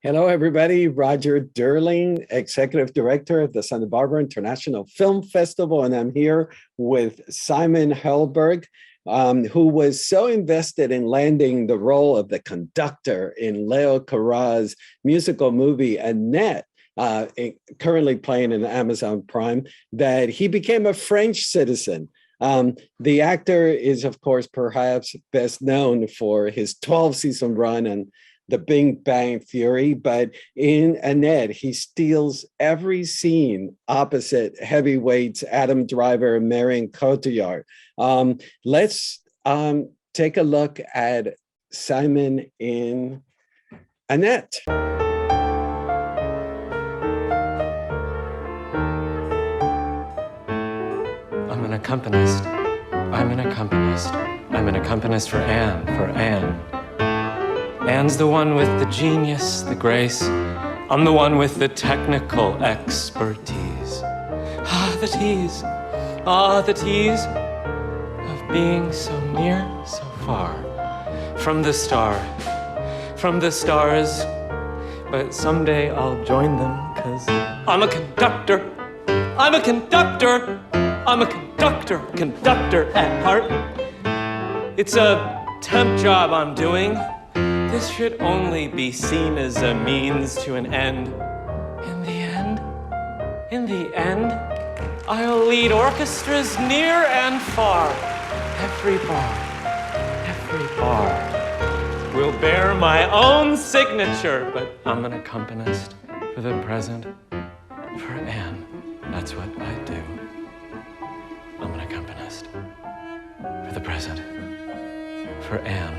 Hello, everybody. Roger Durling, Executive Director of the Santa Barbara International Film Festival, and I'm here with Simon Helberg, who was so invested in landing the role of the conductor in Leo Carra's musical movie Annette, currently playing in Amazon Prime, that he became a French citizen. The actor is, of course, perhaps best known for his 12-season run and The Big Bang Theory, but in Annette, he steals every scene opposite heavyweights Adam Driver and Marion Cotillard. Let's take a look at Simon in Annette. I'm an accompanist. I'm an accompanist. I'm an accompanist for Anne, for Anne. Anne's the one with the genius, the grace. I'm the one with the technical expertise. The tease of being so near, so far. From the stars. But someday I'll join them, 'cause I'm a conductor. I'm a conductor. I'm a conductor at heart. It's a temp job I'm doing. This should only be seen as a means to an end. In the end, I'll lead orchestras near and far. Every bar will bear my own signature, but I'm an accompanist for the present, for Anne. That's what I do. I'm an accompanist for the present, for Anne.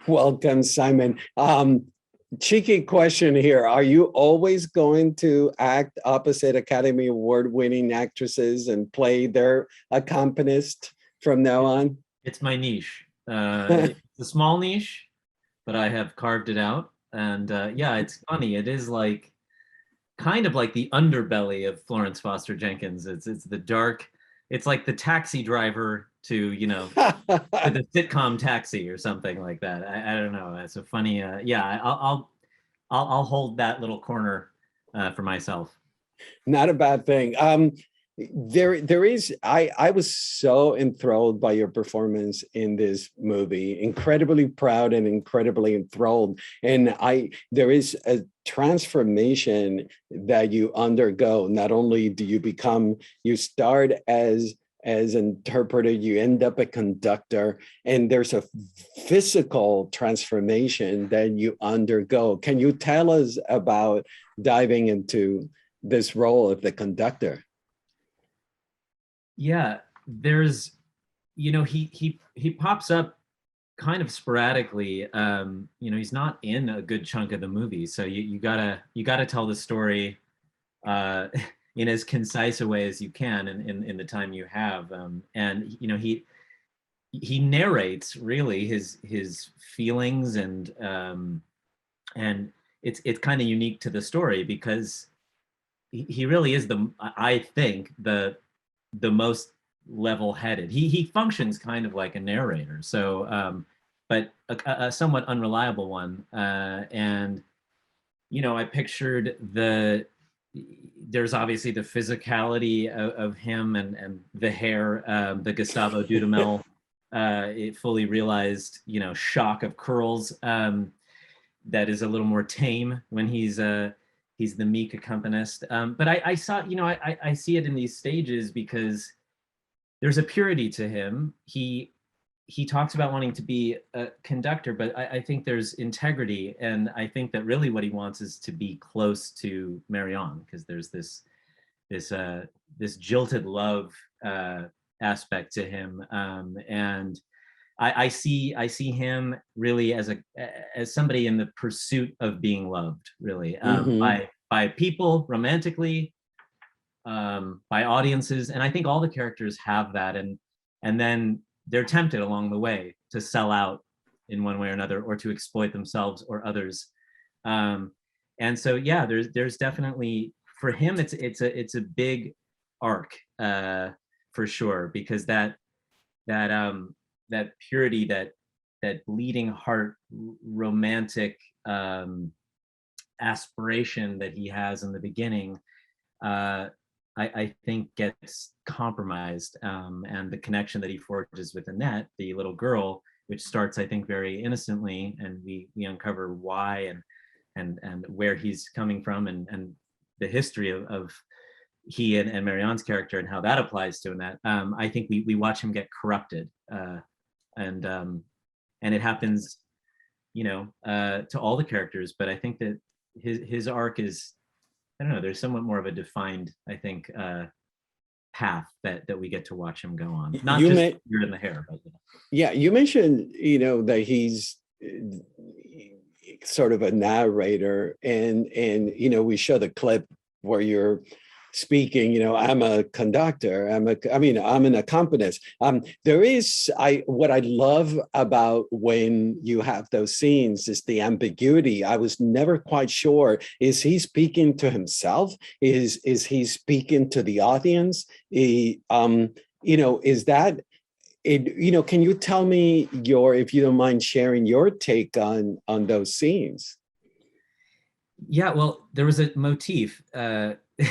Welcome, Simon. Cheeky question here. Are you always going to act opposite Academy Award-winning actresses and play their accompanist from now on? It's my niche. It's a small niche, but I have carved it out. And yeah, it's funny. It is like kind of like the underbelly of Florence Foster Jenkins. It's the dark. It's like the taxi driver to, you know, to the sitcom Taxi or something like that. I don't know. It's a funny. Yeah, I'll hold that little corner for myself. Not a bad thing. There is. I was so enthralled by your performance in this movie. Incredibly proud and incredibly enthralled. And there is a transformation that you undergo. Not only do you start as interpreter, you end up a conductor, and there's a physical transformation that you undergo. Can you tell us about diving into this role of the conductor? Yeah, there's, you know, he pops up kind of sporadically. You know, he's not in a good chunk of the movie, so you gotta tell the story in as concise a way as you can in the time you have. And you know, he narrates really his feelings, and it's kind of unique to the story because he really is I think the most level-headed. He functions kind of like a narrator, so but a somewhat unreliable one. And you know, I pictured there's obviously the physicality of him and the hair, the Gustavo Dudamel it fully realized, you know, shock of curls that is a little more tame when he's the meek accompanist. But I saw, you know, I see it in these stages because there's a purity to him. He talks about wanting to be a conductor, but I think there's integrity, and I think that really what he wants is to be close to Marion, because there's this jilted love aspect to him, and I see him really as somebody in the pursuit of being loved, really, by people romantically, by audiences, and I think all the characters have that, and then they're tempted along the way to sell out in one way or another, or to exploit themselves or others. And so, yeah, there's definitely, for him, it's a big arc for sure, because that purity, that bleeding heart, romantic aspiration that he has in the beginning, I think gets compromised, and the connection that he forges with Annette, the little girl, which starts, I think, very innocently, and we uncover why and where he's coming from, and the history of he and Marianne's character and how that applies to Annette. I think we watch him get corrupted, and it happens, to all the characters. But I think that his arc is, I don't know, there's somewhat more of a defined, I think, path that we get to watch him go on. Not just Beard in the Hair, but yeah, you mentioned, that he's sort of a narrator, and we show the clip where you're speaking, I'm a conductor, I'm an accompanist. What I love about when you have those scenes is the ambiguity. I was never quite sure, is he speaking to himself? Is he speaking to the audience? Is that it? Can you tell me if you don't mind sharing your take on those scenes? Yeah, well, there was a motif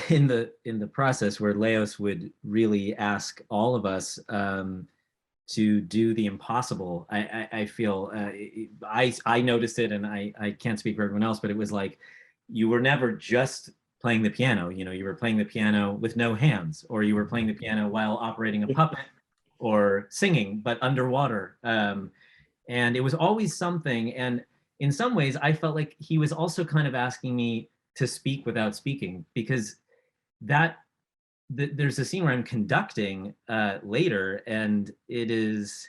in the process where Leos would really ask all of us to do the impossible. I feel I noticed it, and I can't speak for everyone else, but it was like you were never just playing the piano. You were playing the piano with no hands, or you were playing the piano while operating a puppet, or singing but underwater. And it was always something. And in some ways, I felt like he was also kind of asking me to speak without speaking, because there's a scene where I'm conducting later, and it is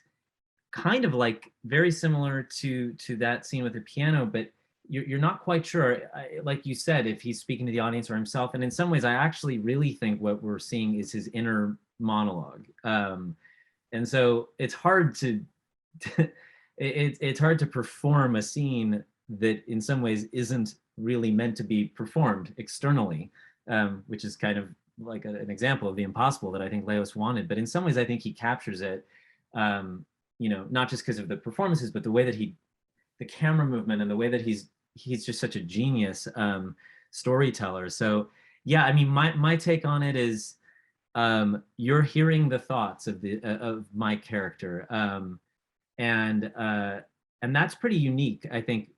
kind of like very similar to that scene with the piano, but you're not quite sure, like you said, if he's speaking to the audience or himself. And in some ways, I actually really think what we're seeing is his inner monologue. And so it's hard to it's hard to perform a scene that in some ways isn't really meant to be performed externally, which is kind of like an example of the impossible that I think Leos wanted. But in some ways, I think he captures it, not just because of the performances, but the way that the camera movement and the way that he's just such a genius storyteller. So yeah, I mean, my take on it is, you're hearing the thoughts of my character, and that's pretty unique, I think.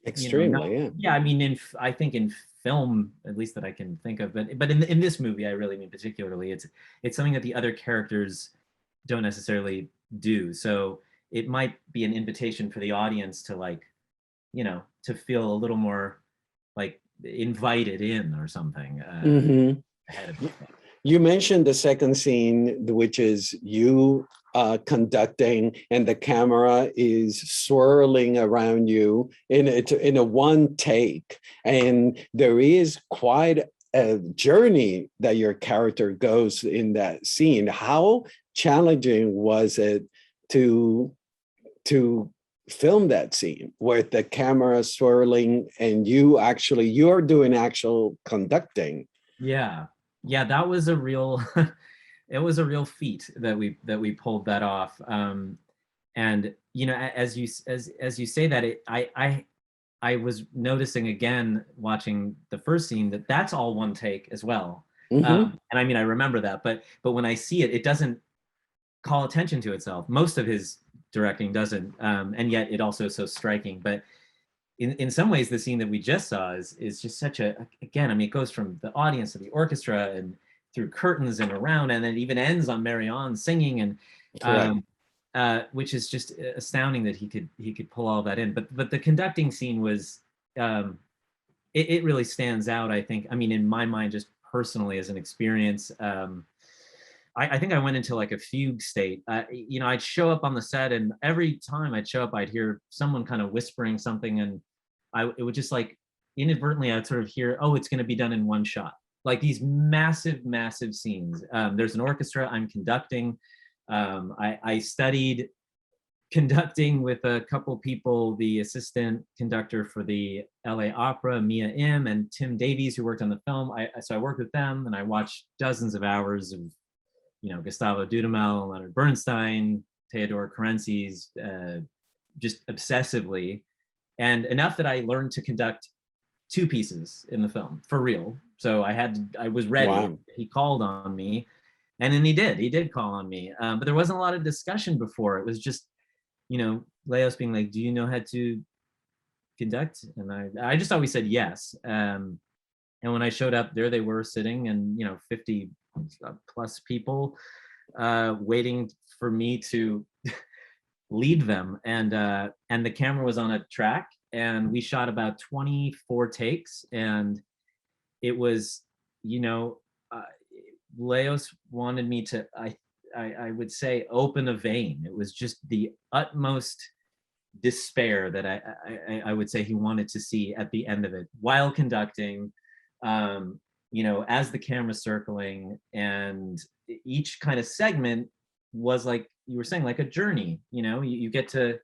Extremely, yeah. I mean, I think in film, at least that I can think of, but in this movie, I really mean particularly, it's something that the other characters don't necessarily do. So it might be an invitation for the audience to to feel a little more like invited in or something. Ahead of it. You mentioned the second scene, which is you conducting, and the camera is swirling around you in a one take, and there is quite a journey that your character goes in that scene. How challenging was it to film that scene with the camera swirling and you're doing actual conducting? Yeah, that was a real it was a real feat that we pulled that off. And as you say that, I was noticing again watching the first scene that's all one take as well. And I mean, I remember that, but when I see it, it doesn't call attention to itself. Most of his directing doesn't, and yet it also is so striking. But in some ways, the scene that we just saw is just such again, I mean, it goes from the audience to the orchestra and through curtains and around, and then it even ends on Marianne singing, and which is just astounding that he could pull all that in. But the conducting scene was, it really stands out, I think. I mean, in my mind, just personally as an experience, I think I went into like a fugue state. I'd show up on the set, and every time I'd show up, I'd hear someone kind of whispering something, and it would just like inadvertently, I'd sort of hear, oh, it's going to be done in one shot. Like these massive, massive scenes. There's an orchestra, I'm conducting. I studied conducting with a couple people, the assistant conductor for the LA Opera, Mia Im, and Tim Davies, who worked on the film. So I worked with them, and I watched dozens of hours of, Gustavo Dudamel, Leonard Bernstein, Theodore Karensis, just obsessively. and enough that I learned to conduct 2 pieces in the film for real. So I was ready. Wow. He called on me, and then he did call on me. But there wasn't a lot of discussion before. It was just, Leos being like, do you know how to conduct? And I just always said yes. And when I showed up, there they were sitting, and 50 plus people waiting for me to lead them. And the camera was on a track, and we shot about 24 takes, and it was, Leos wanted me to, I would say, open a vein. It was just the utmost despair that I would say he wanted to see at the end of it while conducting, as the camera's circling, and each kind of segment was, like you were saying, like a journey. You get to,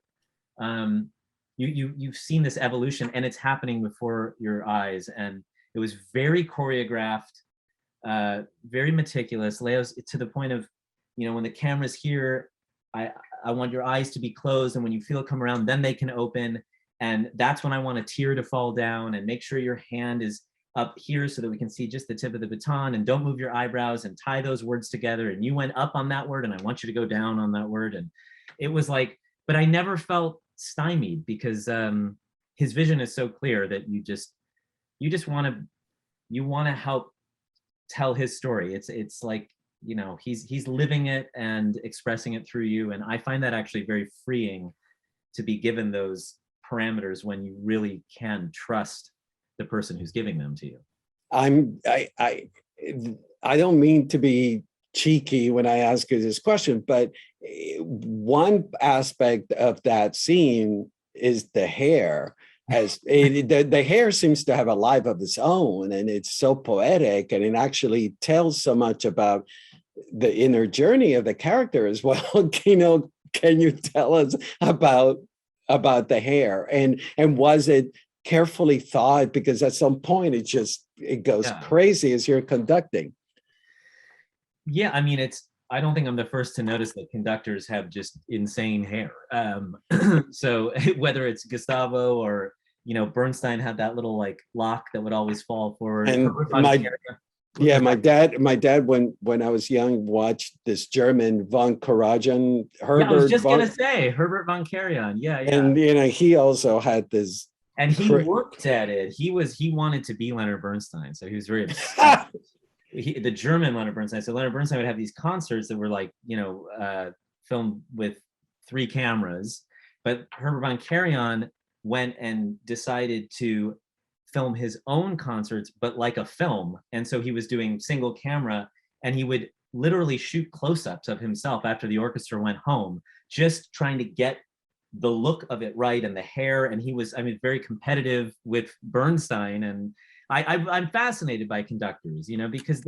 you've seen this evolution, and it's happening before your eyes, and it was very choreographed, very meticulous. Leo's, to the point of, when the camera's here, I want your eyes to be closed, and when you feel it come around, then they can open, and that's when I want a tear to fall down, and make sure your hand is up here so that we can see just the tip of the baton, and don't move your eyebrows, and tie those words together, and you went up on that word, and I want you to go down on that word. And it was like, but I never felt stymied, because his vision is so clear that you just want to help tell his story. It's like, he's living it and expressing it through you, and I find that actually very freeing, to be given those parameters when you really can trust the person who's giving them to you. I don't mean to be cheeky when I ask you this question, but one aspect of that scene is the hair. The hair seems to have a life of its own, and it's so poetic, and it actually tells so much about the inner journey of the character as well. Can you tell us about the hair, and was it carefully thought? Because at some point it goes crazy as you're conducting. Yeah, I mean, I don't think I'm the first to notice that conductors have just insane hair. So whether it's Gustavo or, Bernstein had that little like lock that would always fall forward. And my dad, when I was young, watched this German von Karajan, Herbert. I was just gonna say Herbert von Karajan. Yeah. And he also had this. And he worked at it. He wanted to be Leonard Bernstein, so he was very obsessed. The German Leonard Bernstein. So Leonard Bernstein would have these concerts that were like, filmed with 3 cameras. But Herbert von Karajan went and decided to film his own concerts, but like a film. And so he was doing single camera, and he would literally shoot close-ups of himself after the orchestra went home, just trying to get the look of it right, and the hair. And he was, very competitive with Bernstein. And I'm fascinated by conductors, because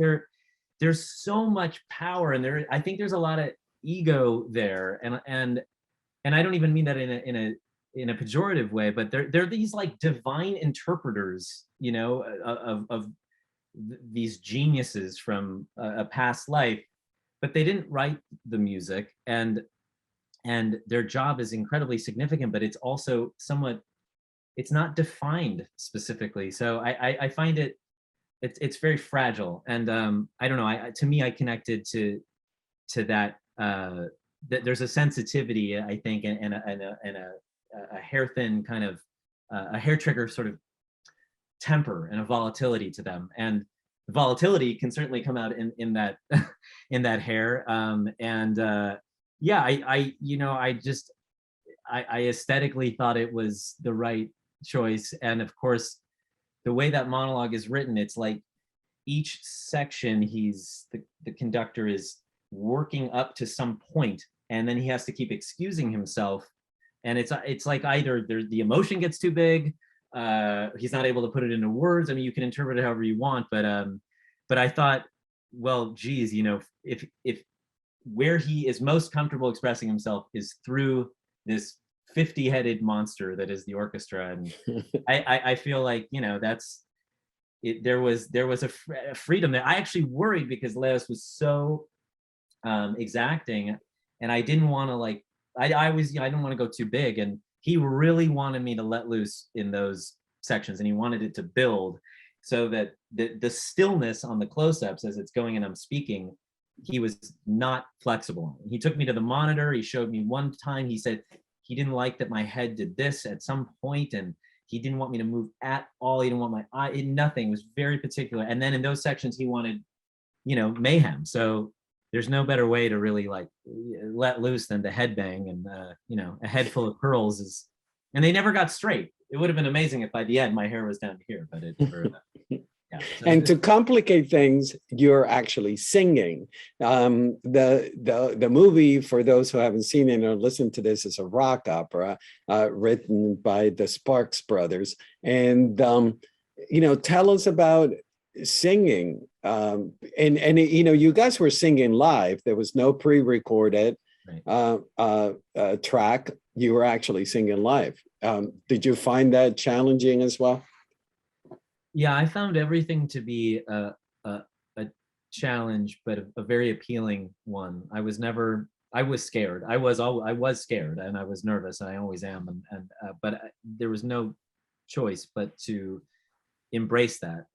there's so much power, and I think there's a lot of ego there, and I don't even mean that in a pejorative way, but they're these like divine interpreters, of these geniuses from a past life, but they didn't write the music, and their job is incredibly significant, but it's also it's not defined specifically. So I find it's very fragile, and I don't know. To me, I connected to that. That there's a sensitivity, I think, and a hair thin kind of a hair trigger sort of temper, and a volatility to them, and the volatility can certainly come out in that in that hair. I aesthetically thought it was the right choice. And of course, the way that monologue is written, it's like each section, the conductor is working up to some point, and then he has to keep excusing himself. And it's like either the emotion gets too big, he's not able to put it into words. You can interpret it however you want, but I thought, well, geez, if where he is most comfortable expressing himself is through this 50-headed monster that is the orchestra, and I feel like that's it. There was a freedom there. I actually worried, because Leos was so exacting, and I didn't want to I didn't want to go too big, and he really wanted me to let loose in those sections, and he wanted it to build so that the stillness on the close-ups as it's going and I'm speaking, he was not flexible. He took me to the monitor. He showed me one time. He said he didn't like that my head did this at some point, and he didn't want me to move at all. He didn't want my eye, nothing. It was very particular. And then in those sections, he wanted, mayhem. So there's no better way to really like let loose than to headbang. And, a head full of curls and they never got straight. It would have been amazing if by the end my hair was down to here, but yeah. So and to complicate things, you're actually singing. The movie, for those who haven't seen it or listened to this, is a rock opera written by the Sparks brothers. And tell us about singing. And you guys were singing live. There was no pre-recorded track. You were actually singing live. Did you find that challenging as well? Yeah, I found everything to be a challenge, but a very appealing one. I was scared. I was scared, and I was nervous, and I always am. But there was no choice but to embrace that,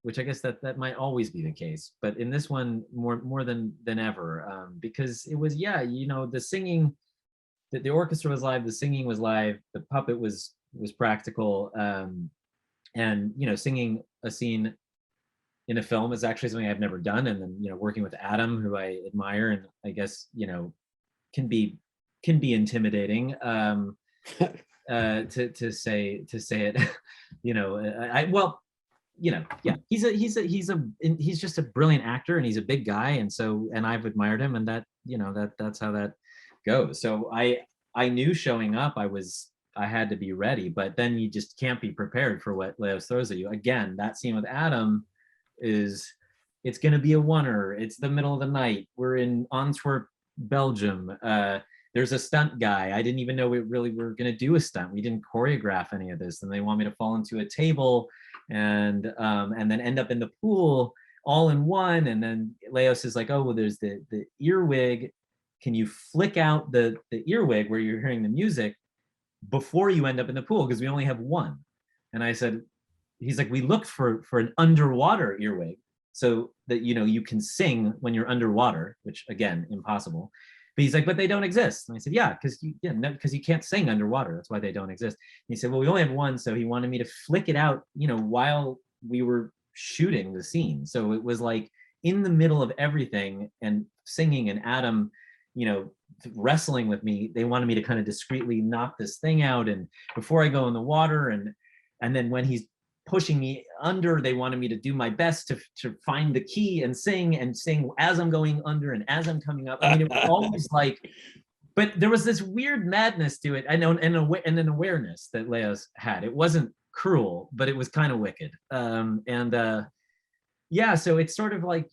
which I guess that might always be the case. But in this one, more than ever, because it was, the singing, the orchestra was live, the singing was live, the puppet was practical. And singing a scene in a film is actually something I've never done. And then working with Adam, who I admire, and I guess can be intimidating. To say it, he's just a brilliant actor, and he's a big guy, and I've admired him, and that's how that goes. So I knew showing up, I had to be ready, but then you just can't be prepared for what Leos throws at you. Again, that scene with Adam it's going to be a oneer. It's the middle of the night. We're in Antwerp, Belgium. There's a stunt guy. I didn't even know we really were going to do a stunt. We didn't choreograph any of this, and they want me to fall into a table and then end up in the pool all in one. And then Leos is like, oh, well, there's the earwig. Can you flick out the earwig where you're hearing the music before you end up in the pool, because we only have one? And I said, he's like, we looked for an underwater earwig so that you can sing when you're underwater, which again, impossible. But he's like, but they don't exist. And I said, yeah, because you can't sing underwater. That's why they don't exist. And he said, well, we only have one, so he wanted me to flick it out, while we were shooting the scene. So it was like in the middle of everything and singing, and Adam, wrestling with me. They wanted me to kind of discreetly knock this thing out, and before I go in the water, and then when he's pushing me under, they wanted me to do my best to find the key and sing as I'm going under and as I'm coming up. I mean, it was always like, but there was this weird madness to it. I know, and an awareness that Leos had. It wasn't cruel, but it was kind of wicked. So it's sort of like,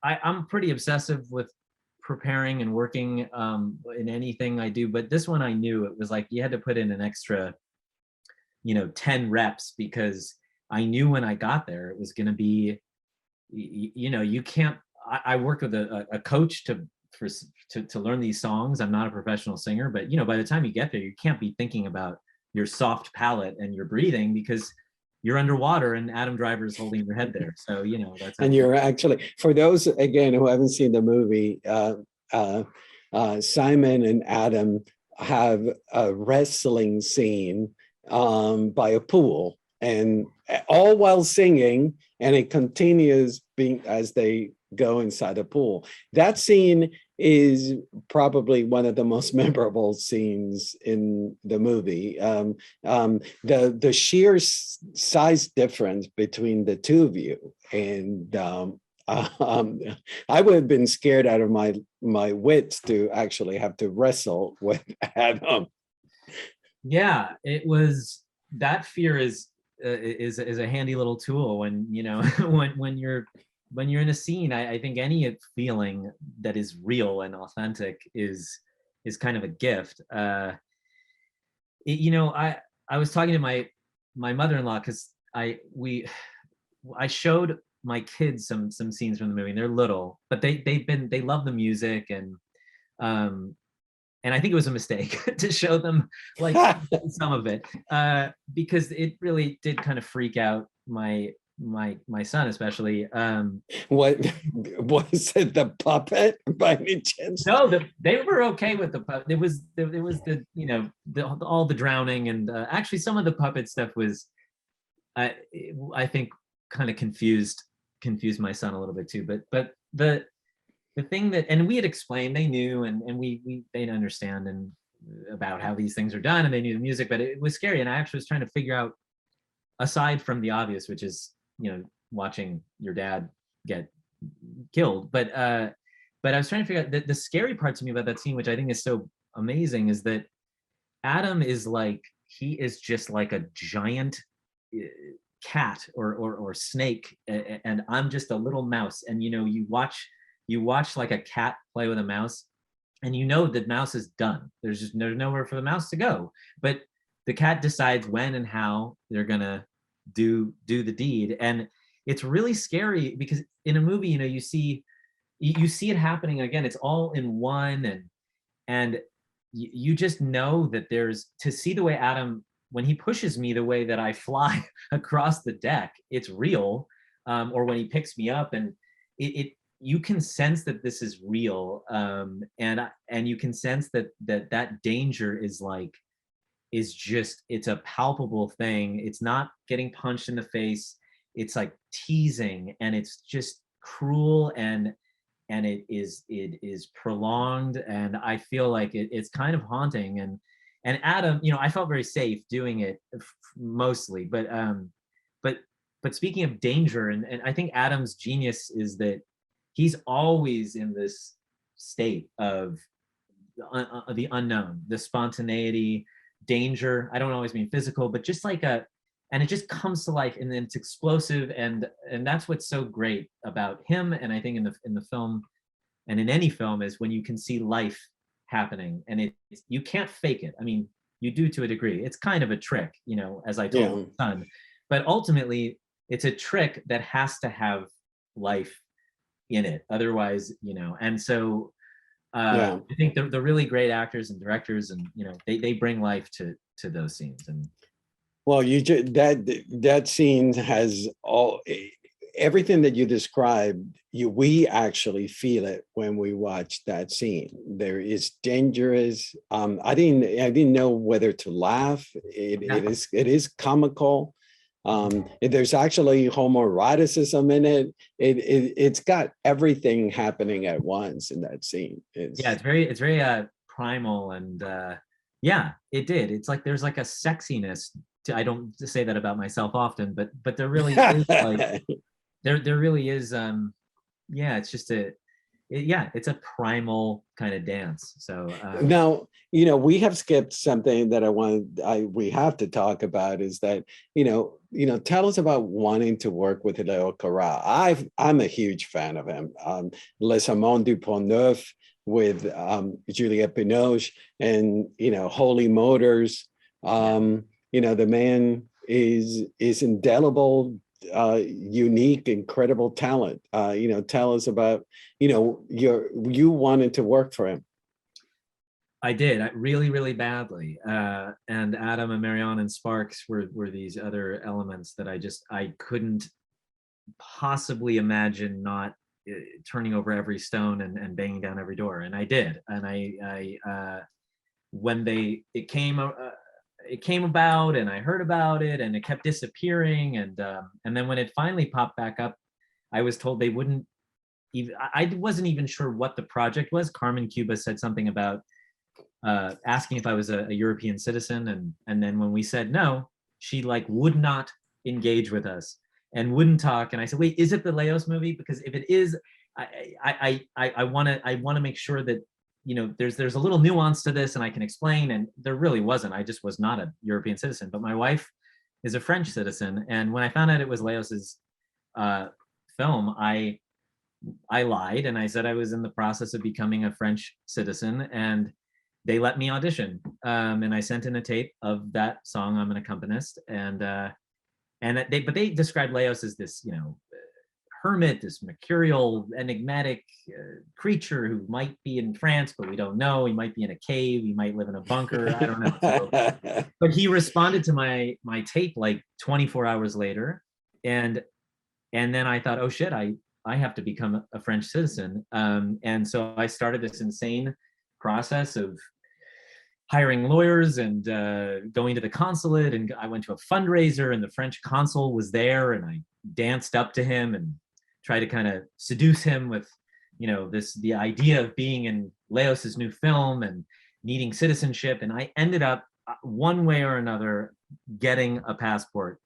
I'm pretty obsessive with preparing and working in anything I do, but this one I knew it was like you had to put in an extra 10 reps, because I knew when I got there it was going to be, you can't. I worked with a coach to learn these songs. I'm not a professional singer, but by the time you get there, you can't be thinking about your soft palate and your breathing, because you're underwater and Adam Driver is holding your head there. So, that's. And you're actually, for those, again, who haven't seen the movie, Simon and Adam have a wrestling scene by a pool, and all while singing, and it continues being as they go inside the pool. That scene is probably one of the most memorable scenes in the movie. The sheer size difference between the two of you, and I would have been scared out of my wits to actually have to wrestle with Adam. Yeah, it was. That fear is a handy little tool when when you're in a scene. I think any feeling that is real and authentic is kind of a gift. I was talking to my mother-in-law, because I showed my kids some scenes from the movie, and they're little, but they love the music, and and I think it was a mistake to show them like some of it, because it really did kind of freak out my son, especially. What was it? The puppet by any chance? No, they were okay with the puppet. It was the all the drowning, and actually some of the puppet stuff was, I think, kind of confused my son a little bit too. But the thing that, and we had explained, they knew, and they understand and about how these things are done, and they knew the music, but it was scary. And I actually was trying to figure out, aside from the obvious, which is, watching your dad get killed, but I was trying to figure out the scary part to me about that scene, which I think is so amazing, is that Adam is like, he is just like a giant cat or snake, and I'm just a little mouse. And you watch like a cat play with a mouse, and the mouse is done. There's nowhere for the mouse to go, but the cat decides when and how they're gonna do the deed. And it's really scary because in a movie, you see it happening again. It's all in one, and you just know that there's, to see the way Adam, when he pushes me the way that I fly across the deck, it's real. Or when he picks me up, and you can sense that this is real, and you can sense that danger is just, it's a palpable thing. It's not getting punched in the face. It's like teasing, and it's just cruel, and it is prolonged, and I feel like it's kind of haunting. And Adam, I felt very safe doing it mostly, but speaking of danger, and I think Adam's genius is that he's always in this state of the unknown, the spontaneity, danger. I don't always mean physical, but just like and it just comes to life, and then it's explosive, and that's what's so great about him. And I think in the film, and in any film, is when you can see life happening, and you can't fake it. I mean, you do to a degree. It's kind of a trick, as I told my son, but ultimately it's a trick that has to have life in it. Otherwise, and so I think the really great actors and directors, and they bring life to those scenes. And well, that scene has everything that you described. We actually feel it when we watch that scene. There is dangerous. I didn't know whether to laugh. It is comical. There's actually homoeroticism in it. It's got everything happening at once in that scene. It's very primal, and it did. It's like there's like a sexiness to, I don't say that about myself often, but there really is like there really is. It's just it's a primal kind of dance. So now, we have skipped something that we have to talk about, is that, tell us about wanting to work with Leo Corral. I'm a huge fan of him. Les Amants du Pont Neuf with Juliette Binoche, and, Holy Motors. The man is indelible, unique, incredible talent. Tell us about, you wanted to work for him. I did, really, really badly. And Adam and Marianne and Sparks were these other elements that I couldn't possibly imagine not turning over every stone and banging down every door. And I did. And I when it came about, and I heard about it, and it kept disappearing, and then when it finally popped back up, I was told they wouldn't even. I wasn't even sure what the project was. Carmen Cuba said something about asking if I was a European citizen, and then when we said no, she would not engage with us and wouldn't talk. And I said, wait, is it the Leos movie? Because if it is, I want to make sure that there's a little nuance to this, and I can explain. And there really wasn't. I just was not a European citizen, but my wife is a French citizen. And when I found out it was Leos's film, I lied, and I said I was in the process of becoming a French citizen, and they let me audition. And I sent in a tape of that song. I'm an accompanist, but they described Leos as this, hermit, this mercurial, enigmatic creature who might be in France, but we don't know. He might be in a cave. He might live in a bunker. I don't know. So, but he responded to my tape like 24 hours later, and then I thought, oh shit, I have to become a French citizen. And so I started this insane process of hiring lawyers and going to the consulate, and I went to a fundraiser, and the French consul was there, and I danced up to him and tried to kind of seduce him with, you know, the idea of being in Leos's new film and needing citizenship. And I ended up one way or another getting a passport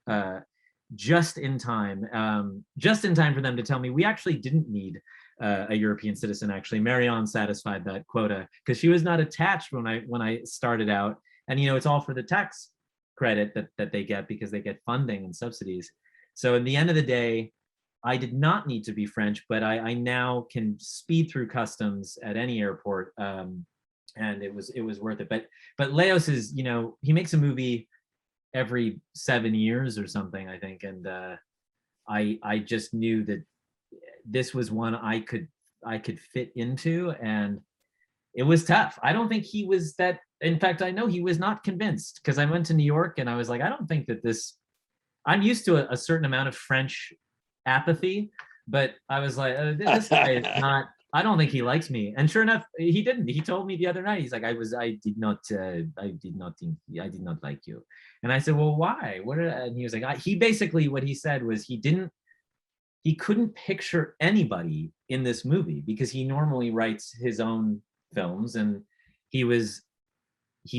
just in time for them to tell me we actually didn't need a European citizen. Actually, Marion satisfied that quota because she was not attached when I started out. And, you know, it's all for the tax credit that they get because they get funding and subsidies. So in the end of the day, I did not need to be French, but I now can speed through customs at any airport. And it was worth it. But Leos is, you know, he makes a movie every 7 years or something, I think. And I just knew that this was one I could fit into, and it was tough. I don't think he was that. In fact, I know he was not convinced, because I went to New York and I was like, I don't think that this. I'm used to a certain amount of French apathy, but I was like, this guy is not. I don't think he likes me. And sure enough, he didn't. He told me the other night. He's like, I did not like you. And I said, well, why? And he was like, he basically, what he said was he couldn't picture anybody in this movie because he normally writes his own films, and he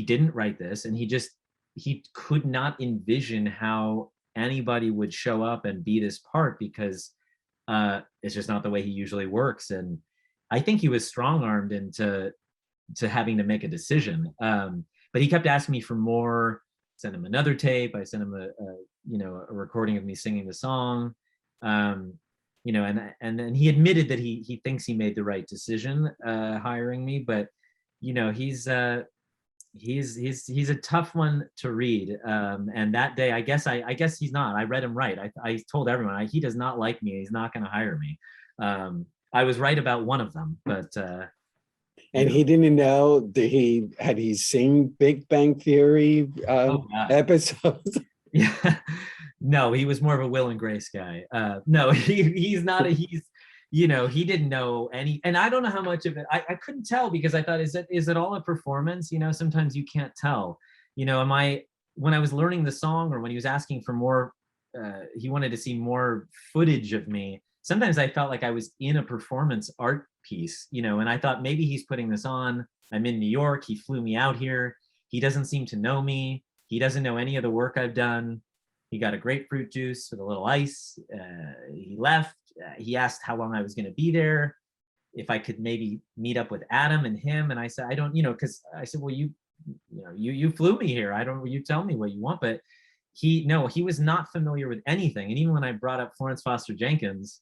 didn't write this, and he could not envision how anybody would show up and be this part, because it's just not the way he usually works. And I think he was strong-armed into having to make a decision. But he kept asking me for more. Sent him another tape. I sent him a recording of me singing the song. You know, and then he admitted that he thinks he made the right decision hiring me. But you know, he's a tough one to read. And that day, I guess he's not. I read him right. I told everyone he does not like me. He's not going to hire me. I was right about one of them, but. And he didn't know. Had he seen Big Bang Theory episodes? Yeah. No, he was more of a Will and Grace guy. No, he's not. You know, he didn't know any, and I don't know how much of it. I couldn't tell, because I thought, is it all a performance? You know, sometimes you can't tell. You know, when I was learning the song, or when he was asking for more, he wanted to see more footage of me. Sometimes I felt like I was in a performance art piece, you know, and I thought maybe he's putting this on. I'm in New York. He flew me out here. He doesn't seem to know me. He doesn't know any of the work I've done. He got a grapefruit juice with a little ice. He left. He asked how long I was going to be there, if I could maybe meet up with Adam and him. And I said, I don't, you know, because I said, well, you flew me here. You tell me what you want. But he was not familiar with anything. And even when I brought up Florence Foster Jenkins,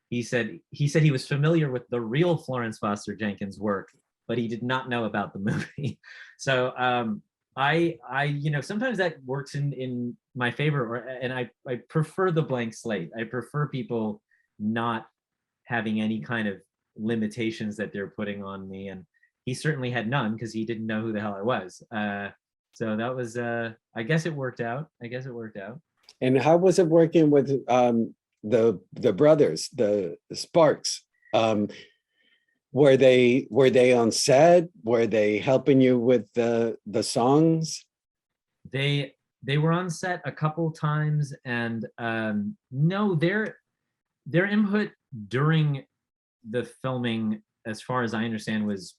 he said he was familiar with the real Florence Foster Jenkins work, but he did not know about the movie. So I you know, sometimes that works in my favor, and I prefer the blank slate. I prefer people not having any kind of limitations that they're putting on me, and he certainly had none, because he didn't know who the hell I was. So that was I guess it worked out. And how was it working with the brothers, the Sparks? Were they on set? Were they helping you with the songs? They were on set a couple times, and no, their input during the filming, as far as I understand, was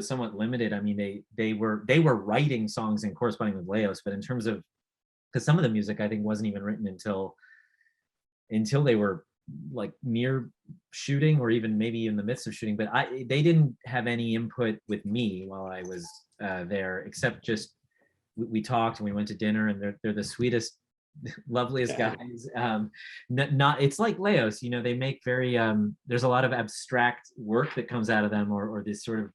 somewhat limited. I mean, they were writing songs and corresponding with Leos, but in terms of, because some of the music I think wasn't even written until they were like near shooting, or even maybe in the midst of shooting. But they didn't have any input with me while I was there, except just we talked and we went to dinner, and they're the sweetest, loveliest guys. Not it's like Leos, you know, they make very there's a lot of abstract work that comes out of them, or this sort of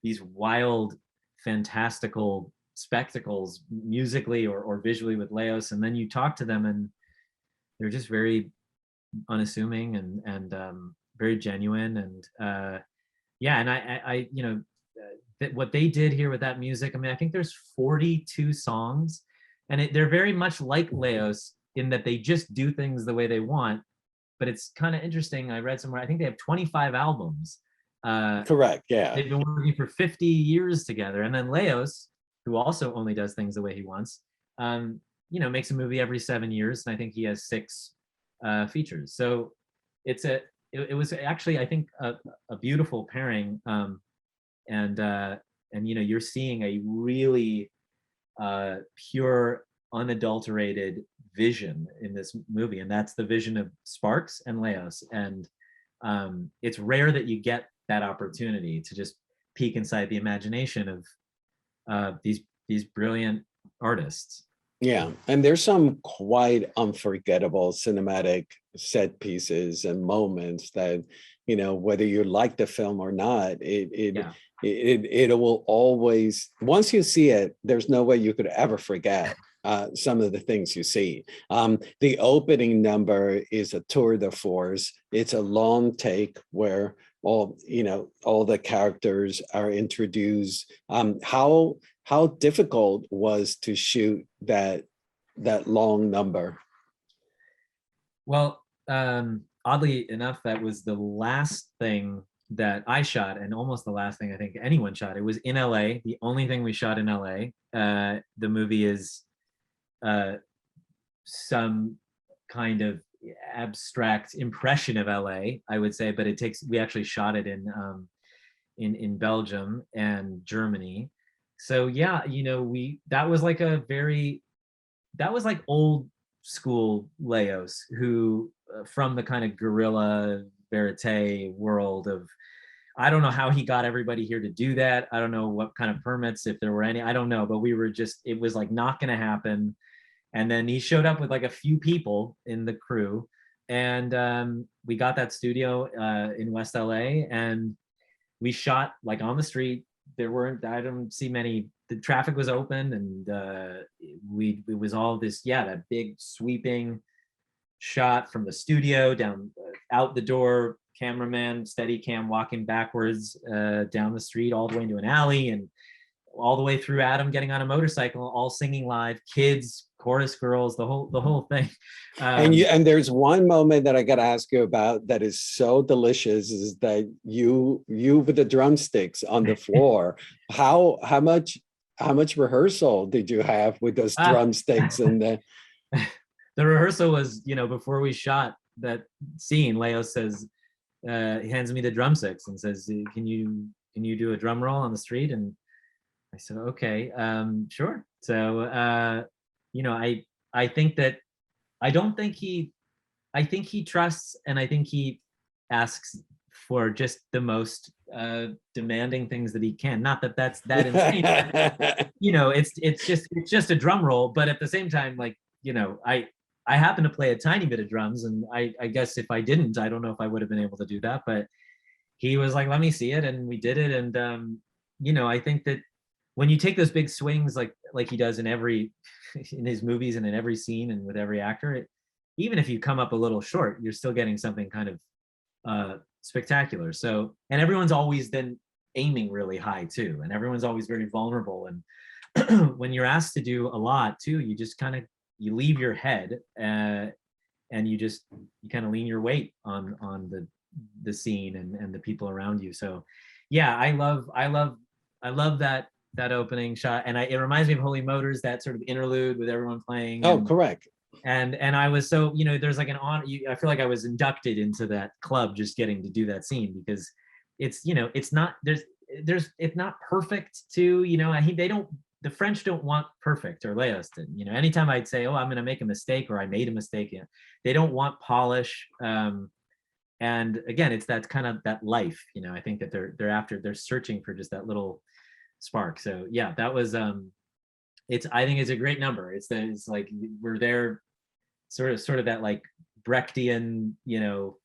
these wild, fantastical spectacles musically or visually with Leos, and then you talk to them and they're just very unassuming and very genuine. And yeah, and I you know, what they did here with that music, I mean, I think there's 42 songs, and they're very much like Leos in that they just do things the way they want. But it's kind of interesting. I read somewhere, I think they have 25 albums. Correct. Yeah. They've been working for 50 years together. And then Leos, who also only does things the way he wants, you know, makes a movie every 7 years. And I think he has 6 features. So it was actually, I think, a beautiful pairing. And you know, you're seeing a really pure, unadulterated vision in this movie, and that's the vision of Sparks and Leos. And it's rare that you get that opportunity to just peek inside the imagination of these brilliant artists. Yeah, and there's some quite unforgettable cinematic set pieces and moments that, you know, whether you like the film or not, it will always, once you see it, there's no way you could ever forget some of the things you see. The opening number is a tour de force. It's a long take where all the characters are introduced. How difficult was to shoot that long number? Well, oddly enough, that was the last thing that I shot, and almost the last thing I think anyone shot. It was in LA, the only thing we shot in LA. The movie is some kind of abstract impression of LA, I would say, but we actually shot it in Belgium and Germany. So yeah, you know, that was like old school Leos, who from the kind of guerrilla verite world of, I don't know how he got everybody here to do that. I don't know what kind of permits, if there were any, I don't know, but it was like not going to happen. And then he showed up with like a few people in the crew, and we got that studio in West LA, and we shot like on the street. I don't see many, the traffic was open, and it was all this, that big sweeping shot from the studio down out the door, cameraman, steady cam walking backwards down the street all the way into an alley, and all the way through Adam getting on a motorcycle, all singing live, kids, chorus girls, the whole thing. And there's one moment that I got to ask you about that is so delicious, is that you with the drumsticks on the floor. how much rehearsal did you have with those drumsticks? And the rehearsal was, you know, before we shot that scene, Leo says, he hands me the drumsticks and says, can you do a drum roll on the street? And I said, okay, sure. So, you know, I think that, I think he trusts, and I think he asks for just the most demanding things that he can. Not that that's that insane, but, you know, it's just a drum roll. But at the same time, like, you know, I happen to play a tiny bit of drums, and I guess if I didn't, I don't know if I would have been able to do that. But he was like, let me see it, and we did it. And you know, I think that when you take those big swings like he does in his movies and in every scene and with every actor, even if you come up a little short, you're still getting something kind of spectacular. So, and everyone's always then aiming really high too, and everyone's always very vulnerable. And when you're asked to do a lot too, you just kind of, you leave your head and you kind of lean your weight on the scene and the people around you. So yeah, I love that opening shot, and it reminds me of Holy Motors, that sort of interlude with everyone playing. Oh, correct. And I was so, you know, there's like I feel like I was inducted into that club just getting to do that scene, because it's, you know, it's not, it's not perfect too, you know. The French don't want perfect, or Leos didn't, you know. Anytime I'd say, oh, I'm going to make a mistake, or I made a mistake, you know, they don't want polish. And again, it's that kind of that life, you know. I think that they're searching for just that little spark. So yeah, that was I think it's a great number. It's like we're there, sort of that like Brechtian, you know,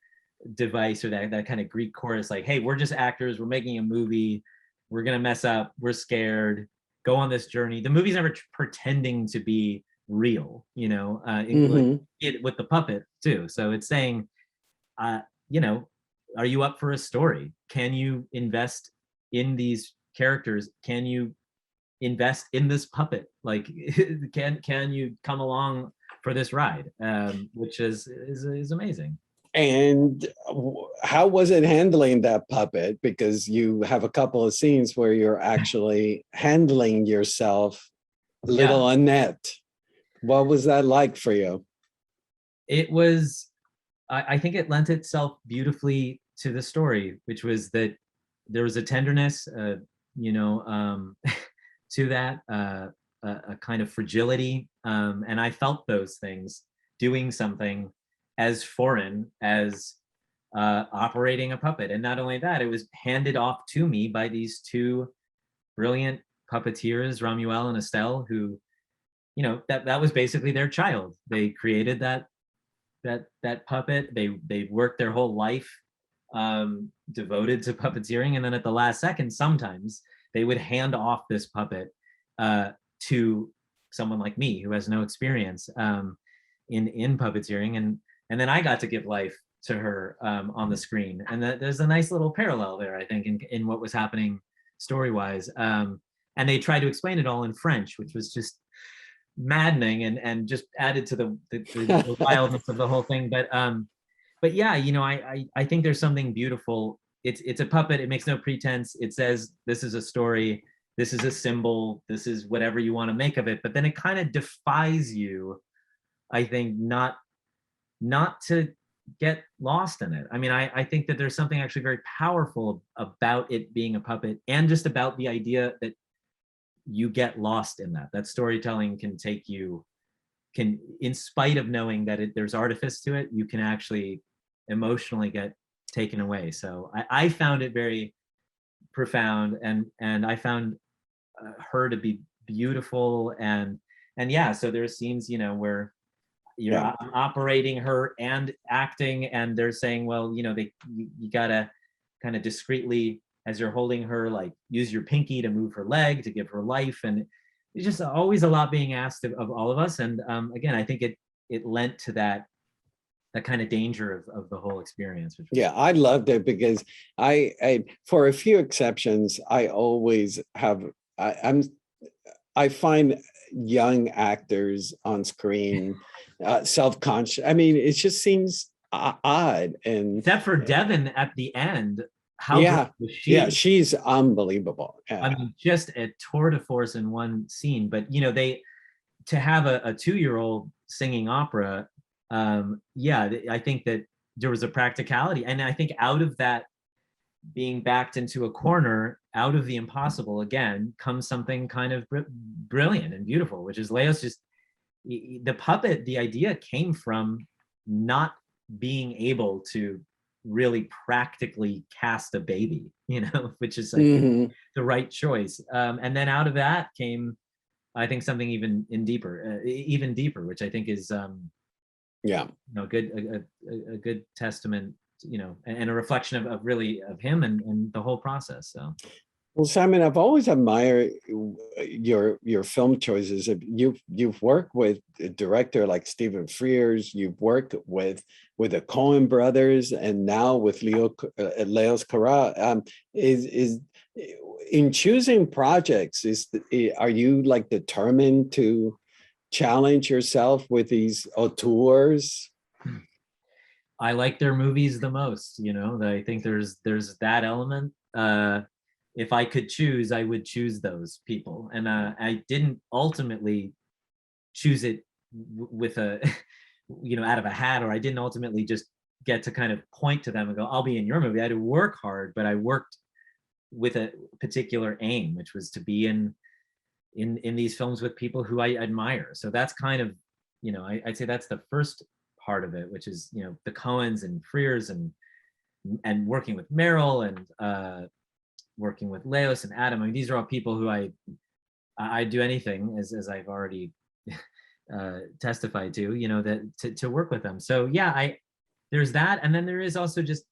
device, or that kind of Greek chorus, like, hey, we're just actors, we're making a movie, we're gonna mess up, we're scared, go on this journey. The movie's never pretending to be real, you know, including it with the puppet too. So it's saying, you know, are you up for a story? Can you invest in these characters? Can you invest in this puppet? Like, can you come along for this ride? Which is amazing. And how was it handling that puppet? Because you have a couple of scenes where you're actually handling yourself, little Yeah. Annette. What was that like for you? It was, I think it lent itself beautifully to the story, which was that there was a tenderness, you know, to that, a kind of fragility. And I felt those things doing something as foreign as operating a puppet. And not only that, it was handed off to me by these two brilliant puppeteers, Ramuel and Estelle, who, you know, that was basically their child. They created that puppet. They worked their whole life devoted to puppeteering, and then at the last second, sometimes they would hand off this puppet to someone like me who has no experience in puppeteering, and then I got to give life to her on the screen, and there's a nice little parallel there, I think, in what was happening story-wise. And they tried to explain it all in French, which was just maddening and just added to the wildness of the whole thing. But yeah, you know, I think there's something beautiful. It's a puppet. It makes no pretense. It says this is a story. This is a symbol. This is whatever you want to make of it. But then it kind of defies you, I think, not to get lost in it. I mean, I think that there's something actually very powerful about it being a puppet, and just about the idea that you get lost in that storytelling can take you, in spite of knowing that there's artifice to it, you can actually emotionally get taken away. So I found it very profound, and I found her to be beautiful, and yeah, so there's scenes, you know, where you're operating her and acting, and they're saying, well, you know, you gotta kind of discreetly, as you're holding her, like, use your pinky to move her leg to give her life. And it's just always a lot being asked of all of us. And again, I think it lent to that kind of danger of the whole experience. Yeah, I loved it because I for a few exceptions, I always have, I find young actors on screen self-conscious. I mean, it just seems odd. And except for Devin at the end, how yeah, great was she? Yeah, she's unbelievable. I mean, just a tour de force in one scene. But you know, to have a 2-year-old singing opera, yeah, I think that there was a practicality, and I think out of that, being backed into a corner, out of the impossible again, comes something kind of brilliant and beautiful, which is Leo's just, the puppet, the idea came from not being able to really practically cast a baby, you know, which is like the right choice. And then out of that came, I think, something even deeper, which I think is, you know, a good testament, you know, and a reflection of really of him and the whole process. So. Well, Simon, I've always admired your film choices. You've worked with a director like Stephen Frears. You've worked with the Coen brothers, and now with Leos Cara. Is in choosing projects, are you like determined to challenge yourself with these auteurs? I like their movies the most. You know, I think there's that element. If I could choose, I would choose those people. And I didn't ultimately choose it with a, you know, out of a hat, or I didn't ultimately just get to kind of point to them and go, I'll be in your movie. I had to work hard, but I worked with a particular aim, which was to be in these films with people who I admire. So that's kind of, you know, I'd say that's the first part of it, which is, you know, the Coens and Frears and working with Meryl and working with Leos and Adam. I mean, these are all people who I do anything, as I've already testified to, you know, that to work with them. So yeah, there's that, and then there is also just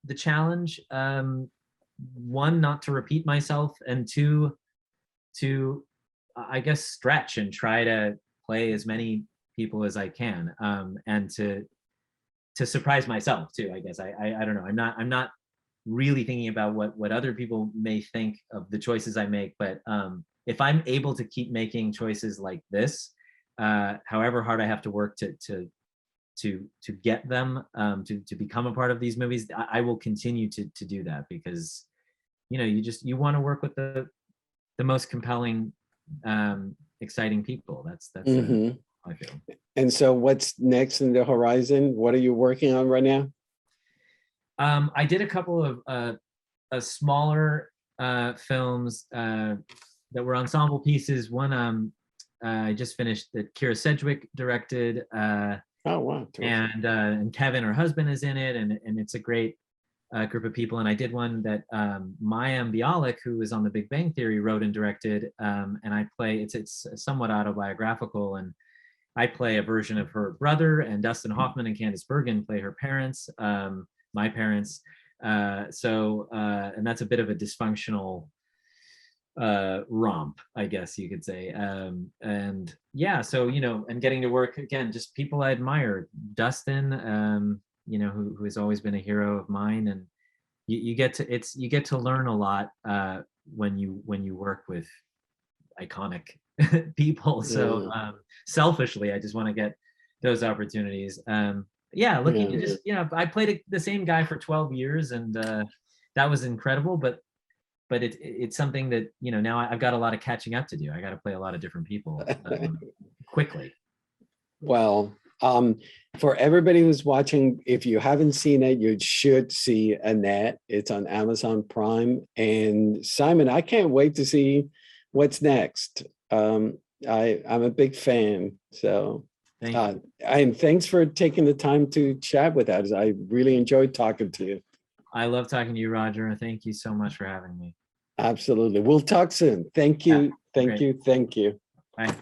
the challenge. One, not to repeat myself, and two, to I guess stretch and try to play as many people as I can, and to to surprise myself too, I guess. I don't know. I'm not really thinking about what other people may think of the choices I make, but if I'm able to keep making choices like this, however hard I have to work to get them to become a part of these movies, I will continue to do that, because you want to work with the most compelling, exciting people. That's how I feel. And so what's next in the horizon? What are you working on right now? I did a couple of smaller films that were ensemble pieces. One I just finished that Kira Sedgwick directed. Oh, wow. And Kevin, her husband, is in it, and it's a great group of people. And I did one that Maya Bialik, who was on The Big Bang Theory, wrote and directed. And I play, it's somewhat autobiographical, and I play a version of her brother, and Dustin Hoffman and Candice Bergen play her parents, my parents. And that's a bit of a dysfunctional romp, I guess you could say. And yeah, so, and getting to work again, just people I admire. Dustin, who has always been a hero of mine, and you get to learn a lot when you work with iconic people. So selfishly, I just want to get those opportunities. Looking to just, I played the same guy for 12 years, and that was incredible, but it's something that, now I've got a lot of catching up to do. I got to play a lot of different people quickly. Well, for everybody who's watching, if you haven't seen it, you should see Annette. It's on Amazon Prime. And Simon, I can't wait to see what's next. I'm a big fan. So, and thanks for taking the time to chat with us. I really enjoyed talking to you. I love talking to you, Roger, and thank you so much for having me. Absolutely. We'll talk soon. Thank you. Thank you. Thank you. Bye.